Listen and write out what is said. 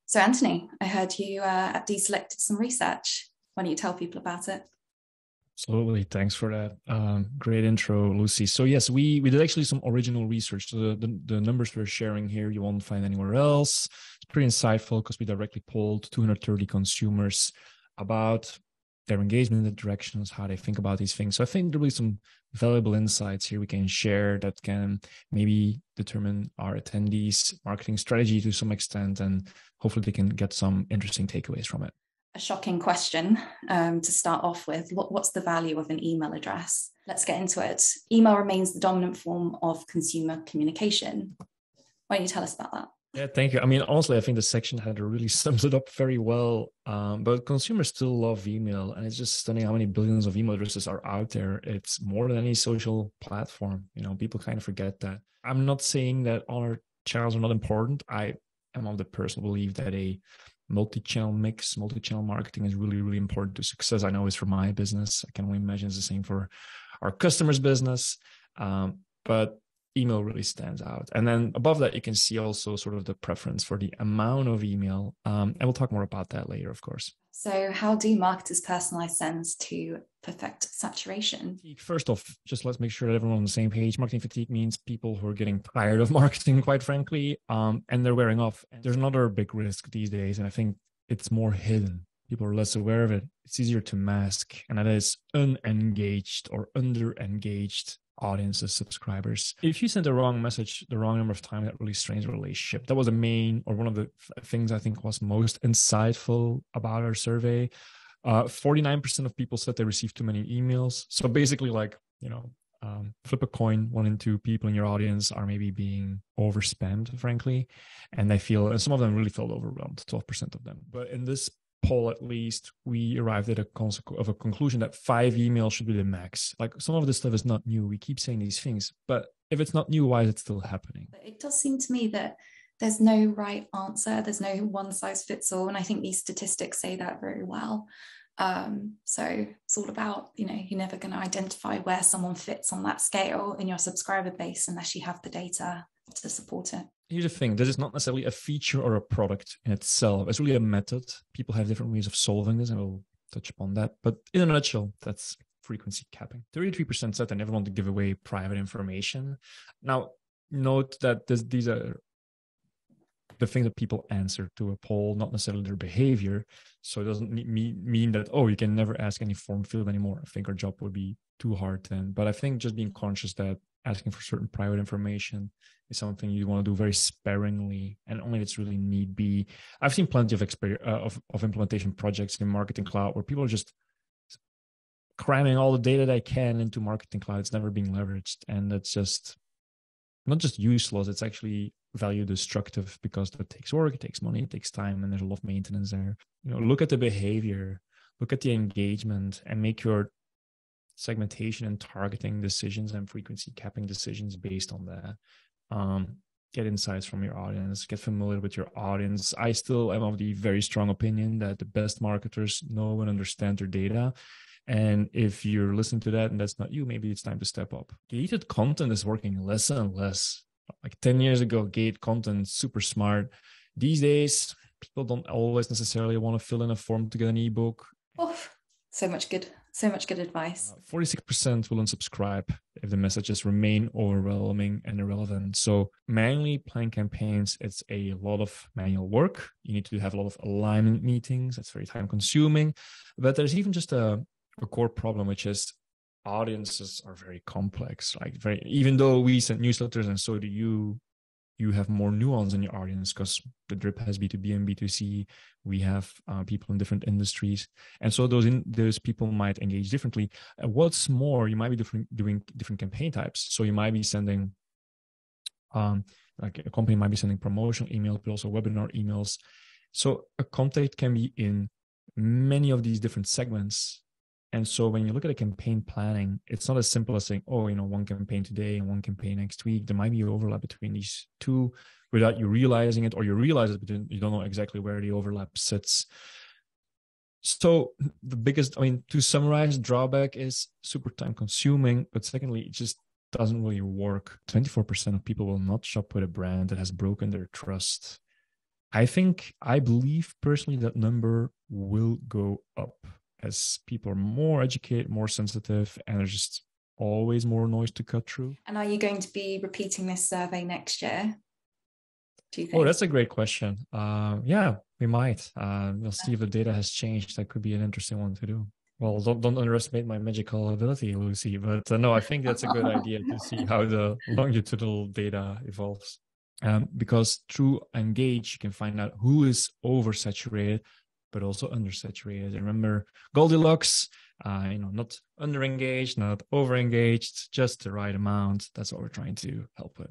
So Anthony, I heard you at DESelect did some research. Why don't you tell people about it? Absolutely. Thanks for that. Great intro, Lucy. So yes, we did actually some original research. So the numbers we're sharing here, you won't find anywhere else. It's pretty insightful because we directly polled 230 consumers about their engagement in the directions, how they think about these things. So I think there'll be some valuable insights here we can share that can maybe determine our attendees' marketing strategy to some extent, and hopefully they can get some interesting takeaways from it. A shocking question to start off with. What's the value of an email address? Let's get into it. Email remains the dominant form of consumer communication. Why don't you tell us about that? Yeah, thank you. I mean, honestly, I think the section header really sums it up very well. But consumers still love email, and it's just stunning how many billions of email addresses are out there. It's more than any social platform. People kind of forget that. I'm not saying that other channels are not important. I am of the personal belief that a multi-channel mix, multi-channel marketing is really, really important to success. I know it's for my business. I can only imagine it's the same for our customers' business. But email really stands out. And then above that, you can see also sort of the preference for the amount of email. And we'll talk more about that later, of course. So how do marketers personalize sends to perfect saturation? First off, just let's make sure that everyone's on the same page. Marketing fatigue means people who are getting tired of marketing, quite frankly, and they're wearing off. There's another big risk these days, and I think it's more hidden. People are less aware of it. It's easier to mask, and that is unengaged or under-engaged audiences, subscribers. If you send the wrong message the wrong number of times, that really strains a relationship. That was the main, or one of the things I think was most insightful about our survey. 49% of people said they received too many emails. So basically, flip a coin. 1 in 2 people in your audience are maybe being overspammed, frankly, and and some of them really felt overwhelmed. 12% of them. But in this poll, at least, we arrived at a conclusion that 5 emails should be the max. Like, some of this stuff is not new. We keep saying these things, but if it's not new, why is it still happening? It does seem to me that there's no right answer. There's no one size fits all. And I think these statistics say that very well. So it's all about, you're never going to identify where someone fits on that scale in your subscriber base unless you have the data to support it. Here's the thing. This is not necessarily a feature or a product in itself. It's really a method. People have different ways of solving this, and we'll touch upon that. But in a nutshell, that's frequency capping. 33% said they never want to give away private information. Now, note that these are the things that people answer to a poll, not necessarily their behavior. So it doesn't mean that, you can never ask any form field anymore. I think our job would be too hard then. But I think just being conscious that asking for certain private information is something you want to do very sparingly, and only if it's really need be. I've seen plenty of implementation projects in Marketing Cloud where people are just cramming all the data they can into Marketing Cloud. It's never being leveraged, and that's just not just useless. It's actually value destructive because that takes work, it takes money, it takes time, and there's a lot of maintenance there. Look at the behavior, look at the engagement, and make your segmentation and targeting decisions and frequency capping decisions based on that. Get insights from your audience, get familiar with your audience. I still am of the very strong opinion that the best marketers know and understand their data. And if you're listening to that and that's not you, maybe it's time to step up. Gated content is working less and less. Like 10 years ago, gated content, super smart. These days, people don't always necessarily want to fill in a form to get an ebook. Oh, so much good advice. 46% will unsubscribe if the messages remain overwhelming and irrelevant. So manually planning campaigns, it's a lot of manual work. You need to have a lot of alignment meetings. That's very time consuming. But there's even just a core problem, which is audiences are very complex. Even though we send newsletters and so do you have more nuance in your audience because the drip has B2B and B2C. We have people in different industries. And so those people might engage differently. What's more, you might be doing different campaign types. So you might be sending, like a company might be sending promotional emails, but also webinar emails. So a content can be in many of these different segments. And so when you look at a campaign planning, it's not as simple as saying, one campaign today and one campaign next week. There might be overlap between these two without you realizing it, or you realize it, but you don't know exactly where the overlap sits. So the biggest, to summarize, drawback is super time consuming, but secondly, it just doesn't really work. 24% of people will not shop with a brand that has broken their trust. I believe personally that number will go up as people are more educated, more sensitive, and there's just always more noise to cut through. And are you going to be repeating this survey next year? Do you think? Oh, that's a great question. Yeah, we might. We'll see if the data has changed. That could be an interesting one to do. Well, don't underestimate my magical ability, Lucy. But no, I think that's a good idea to see how the longitudinal data evolves. Because through Engage, you can find out who is oversaturated, but also undersaturated. And remember, Goldilocks, not underengaged, not overengaged, just the right amount. That's what we're trying to help with.